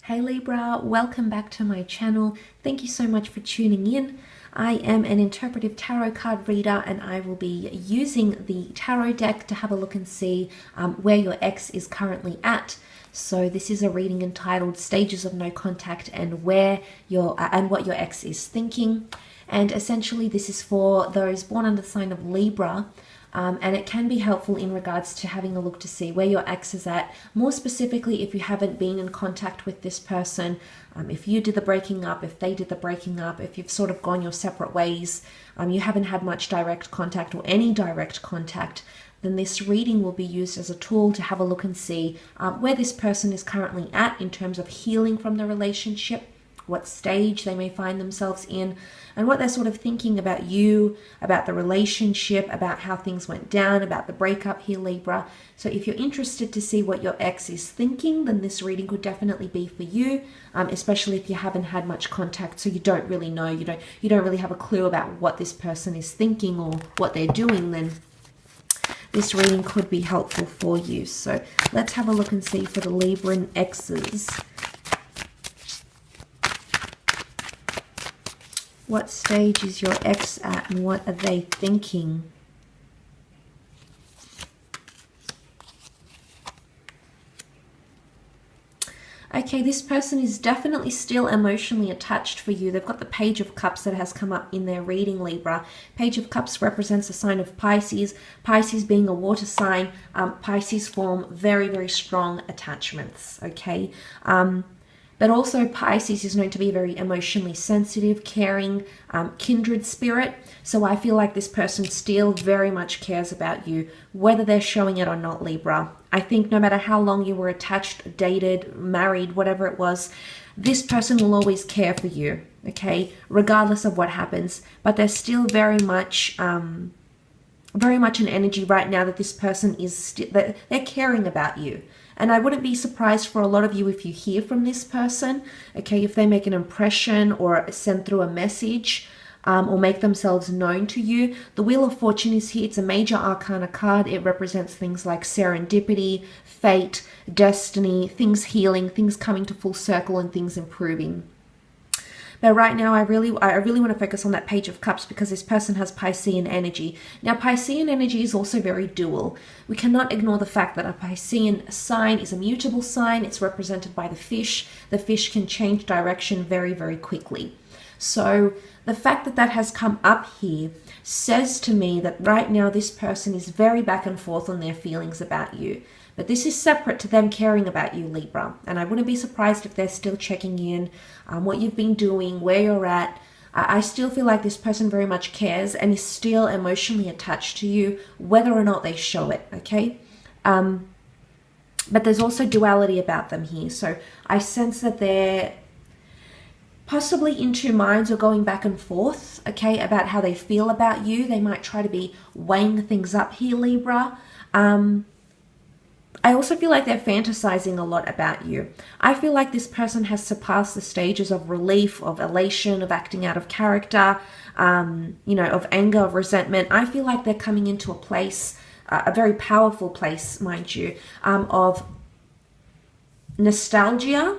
Hey Libra, welcome back to my channel. Thank you so much for tuning in. I am an interpretive tarot card reader and I will be using the tarot deck to have a look and see where your ex is currently at. So this is a reading entitled Stages of No Contact and what your ex is thinking. And essentially this is for those born under the sign of Libra. And it can be helpful in regards to having a look to see where your ex is at. More specifically, if you haven't been in contact with this person, if you did the breaking up, if they did the breaking up, if you've sort of gone your separate ways, you haven't had much direct contact or any direct contact, then this reading will be used as a tool to have a look and see where this person is currently at in terms of healing from the relationship, what stage they may find themselves in, and what they're sort of thinking about you, about the relationship, about how things went down, about the breakup here, Libra. So if you're interested to see what your ex is thinking, then this reading could definitely be for you, especially if you haven't had much contact, so you don't really know, you don't really have a clue about what this person is thinking or what they're doing, then this reading could be helpful for you. So let's have a look and see for the Libran exes. What stage is your ex at and what are they thinking? Okay, this person is definitely still emotionally attached for you. They've got the Page of Cups that has come up in their reading, Libra. Page of Cups represents a sign of Pisces. Pisces being a water sign, Pisces form very, very strong attachments, okay? But also Pisces is known to be a very emotionally sensitive, caring, kindred spirit. So I feel like this person still very much cares about you, whether they're showing it or not, Libra. I think no matter how long you were attached, dated, married, whatever it was, this person will always care for you, okay, regardless of what happens. But there's still very much an energy right now that this person is, they're caring about you. And I wouldn't be surprised for a lot of you if you hear from this person, okay, if they make an impression or send through a message or make themselves known to you. The Wheel of Fortune is here. It's a major arcana card. It represents things like serendipity, fate, destiny, things healing, things coming to full circle and things improving. But right now, I really want to focus on that Page of Cups because this person has Piscean energy. Now, Piscean energy is also very dual. We cannot ignore the fact that a Piscean sign is a mutable sign. It's represented by the fish. The fish can change direction very, very quickly. So the fact that that has come up here says to me that right now this person is very back and forth on their feelings about you. But this is separate to them caring about you, Libra. And I wouldn't be surprised if they're still checking in, what you've been doing, where you're at. I still feel like this person very much cares and is still emotionally attached to you, whether or not they show it, okay? But there's also duality about them here. So I sense that they're possibly in two minds or going back and forth, okay, about how they feel about you. They might try to be weighing things up here, Libra. I also feel like they're fantasizing a lot about you. I feel like this person has surpassed the stages of relief, of elation, of acting out of character, of anger, of resentment. I feel like they're coming into a place, a very powerful place, mind you, of nostalgia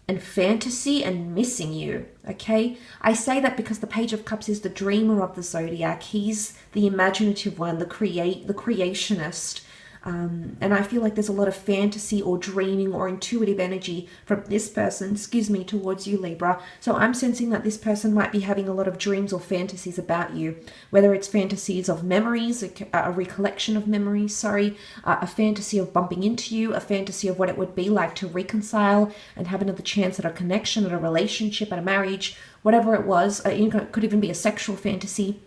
and fantasy and missing you, okay? I say that because the Page of Cups is the dreamer of the zodiac. He's the imaginative one, the creationist. And I feel like there's a lot of fantasy or dreaming or intuitive energy from this person, towards you, Libra. So I'm sensing that this person might be having a lot of dreams or fantasies about you, whether it's fantasies of memories, a recollection of memories, a fantasy of bumping into you, a fantasy of what it would be like to reconcile and have another chance at a connection, at a relationship, at a marriage, whatever it was. It could even be a sexual fantasy.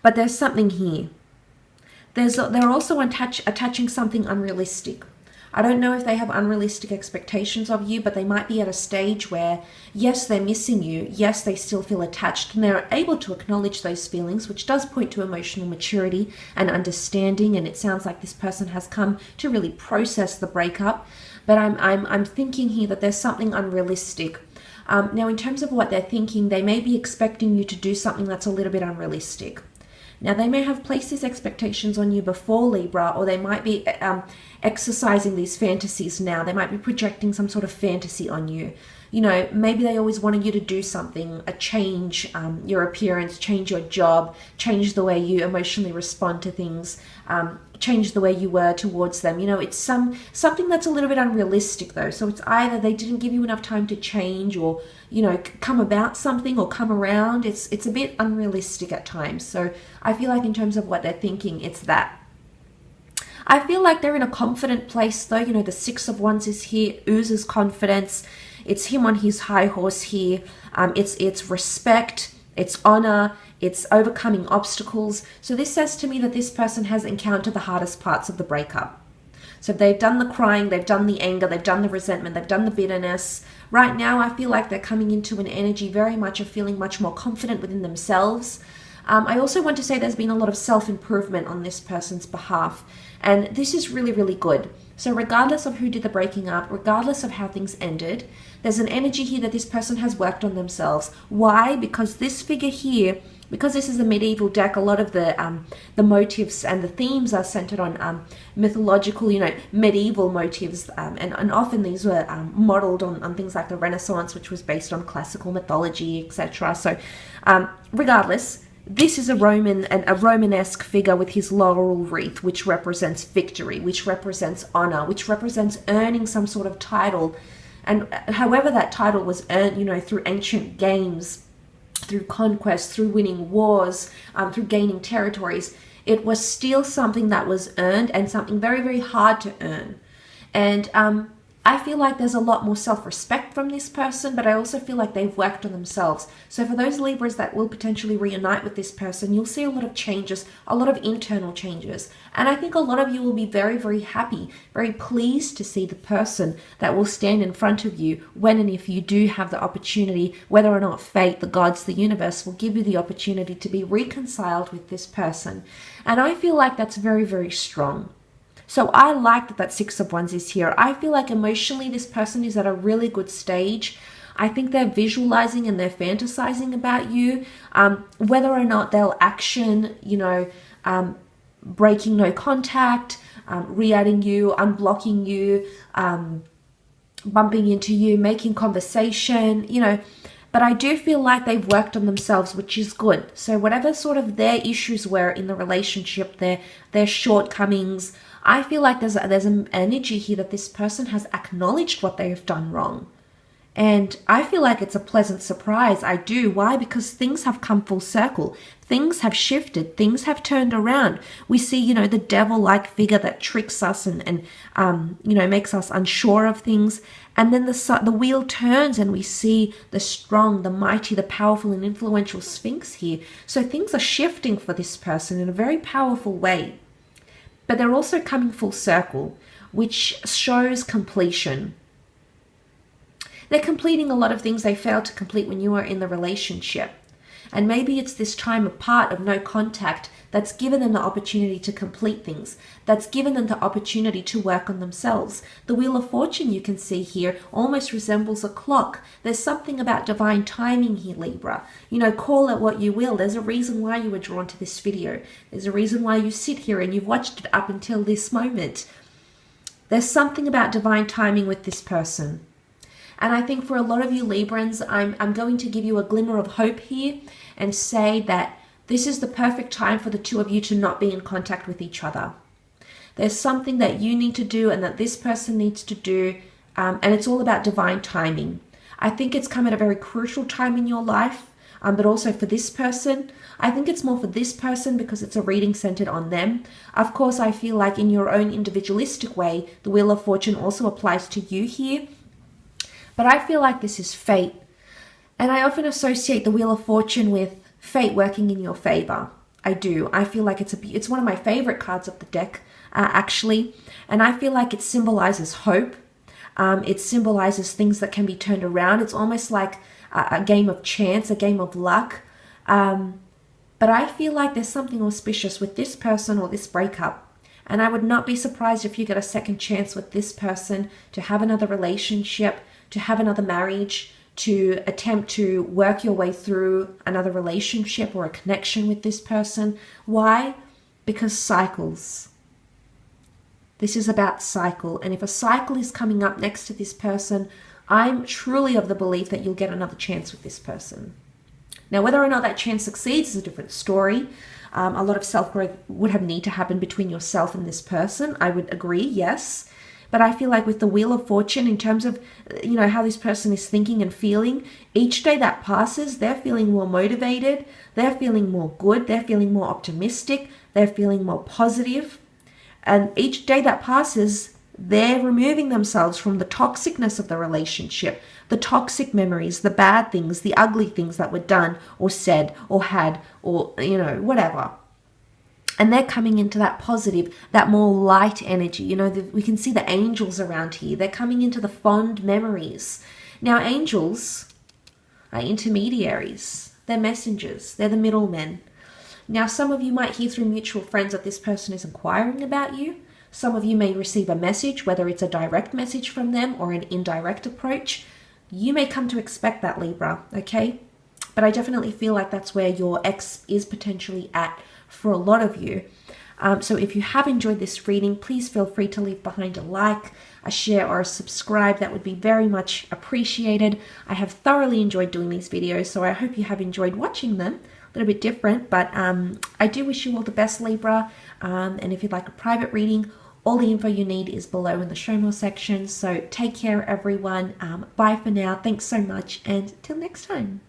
But there's something here. They're also attaching something unrealistic. I don't know if they have unrealistic expectations of you, but they might be at a stage where, yes, they're missing you. Yes, they still feel attached and they're able to acknowledge those feelings, which does point to emotional maturity and understanding. And it sounds like this person has come to really process the breakup. But I'm thinking here that there's something unrealistic. Now, in terms of what they're thinking, they may be expecting you to do something that's a little bit unrealistic. Now, they may have placed these expectations on you before, Libra, or they might be exercising these fantasies now. They might be projecting some sort of fantasy on you. You know, maybe they always wanted you to do something, a change your appearance, change your job, change the way you emotionally respond to things, change the way you were towards them. You know, it's something that's a little bit unrealistic though. So it's either they didn't give you enough time to change, or, you know, come about something or come around. It's a bit unrealistic at times. So I feel like in terms of what they're thinking, it's that. I feel like they're in a confident place though. You know, the Six of Wands is here, oozes confidence. It's him on his high horse here. It's respect, it's honor, it's overcoming obstacles. So this says to me that this person has encountered the hardest parts of the breakup. So they've done the crying, they've done the anger, they've done the resentment, they've done the bitterness. Right now, I feel like they're coming into an energy very much of feeling much more confident within themselves. I also want to say there's been a lot of self-improvement on this person's behalf. And this is really, really good. So regardless of who did the breaking up, regardless of how things ended, there's an energy here that this person has worked on themselves. Why? Because this figure here, because this is a medieval deck, a lot of the motives and the themes are centered on mythological, you know, medieval motives. And often these were modeled on things like the Renaissance, which was based on classical mythology, etc. So regardless, this is a Romanesque figure with his laurel wreath, which represents victory, which represents honor, which represents earning some sort of title. And however that title was earned, you know, through ancient games, through conquest, through winning wars, through gaining territories, it was still something that was earned and something very, very hard to earn. And I feel like there's a lot more self-respect from this person, but I also feel like they've worked on themselves. So for those Libras that will potentially reunite with this person, you'll see a lot of changes, a lot of internal changes. And I think a lot of you will be very, very happy, very pleased to see the person that will stand in front of you when and if you do have the opportunity, whether or not fate, the gods, the universe will give you the opportunity to be reconciled with this person. And I feel like that's very, very strong. So I like that Six of Wands is here. I feel like emotionally this person is at a really good stage. I think they're visualizing and they're fantasizing about you. Whether or not they'll action, you know, breaking no contact, re-adding you, unblocking you, bumping into you, making conversation, you know. But I do feel like they've worked on themselves, which is good. So whatever sort of their issues were in the relationship, their shortcomings, I feel like there's an energy here that this person has acknowledged what they've done wrong. And I feel like it's a pleasant surprise. I do. Why? Because things have come full circle. Things have shifted. Things have turned around. We see, you know, the devil-like figure that tricks us and you know, makes us unsure of things. And then the wheel turns and we see the strong, the mighty, the powerful and influential Sphinx here. So things are shifting for this person in a very powerful way. But they're also coming full circle, which shows completion. They're completing a lot of things they failed to complete when you were in the relationship. And maybe it's this time apart of no contact that's given them the opportunity to complete things, that's given them the opportunity to work on themselves. The Wheel of Fortune you can see here almost resembles a clock. There's something about divine timing here, Libra. You know, call it what you will. There's a reason why you were drawn to this video. There's a reason why you sit here and you've watched it up until this moment. There's something about divine timing with this person. And I think for a lot of you Librans, I'm going to give you a glimmer of hope here and say that this is the perfect time for the two of you to not be in contact with each other. There's something that you need to do and that this person needs to do, and it's all about divine timing. I think it's come at a very crucial time in your life, but also for this person. I think it's more for this person because it's a reading centered on them. Of course, I feel like in your own individualistic way, the Wheel of Fortune also applies to you here. But I feel like this is fate. And I often associate the Wheel of Fortune with fate working in your favor. I do. I feel like it's one of my favorite cards of the deck, actually. And I feel like it symbolizes hope. It symbolizes things that can be turned around. It's almost like a game of chance, a game of luck. But I feel like there's something auspicious with this person or this breakup. And I would not be surprised if you get a second chance with this person to have another relationship, to have another marriage, to attempt to work your way through another relationship or a connection with this person. Why? Because cycles. This is about cycle. And if a cycle is coming up next to this person, I'm truly of the belief that you'll get another chance with this person. Now, whether or not that chance succeeds is a different story. A lot of self-growth would have need to happen between yourself and this person. I would agree, yes. But I feel like with the Wheel of Fortune, in terms of, how this person is thinking and feeling, each day that passes, they're feeling more motivated, they're feeling more good, they're feeling more optimistic, they're feeling more positive. And each day that passes, they're removing themselves from the toxicness of the relationship, the toxic memories, the bad things, the ugly things that were done or said or had or, whatever. And they're coming into that positive, that more light energy. We can see the angels around here. They're coming into the fond memories. Now, angels are intermediaries. They're messengers. They're the middlemen. Now, some of you might hear through mutual friends that this person is inquiring about you. Some of you may receive a message, whether it's a direct message from them or an indirect approach. You may come to expect that, Libra, okay? But I definitely feel like that's where your ex is potentially at for a lot of you. So if you have enjoyed this reading, please feel free to leave behind a like, a share, or a subscribe. That would be very much appreciated. I have thoroughly enjoyed doing these videos, so I hope you have enjoyed watching them. A little bit different, but I do wish you all the best, Libra. And if you'd like a private reading, all the info you need is below in the show more section. So take care, everyone. Bye for now. Thanks so much, and till next time.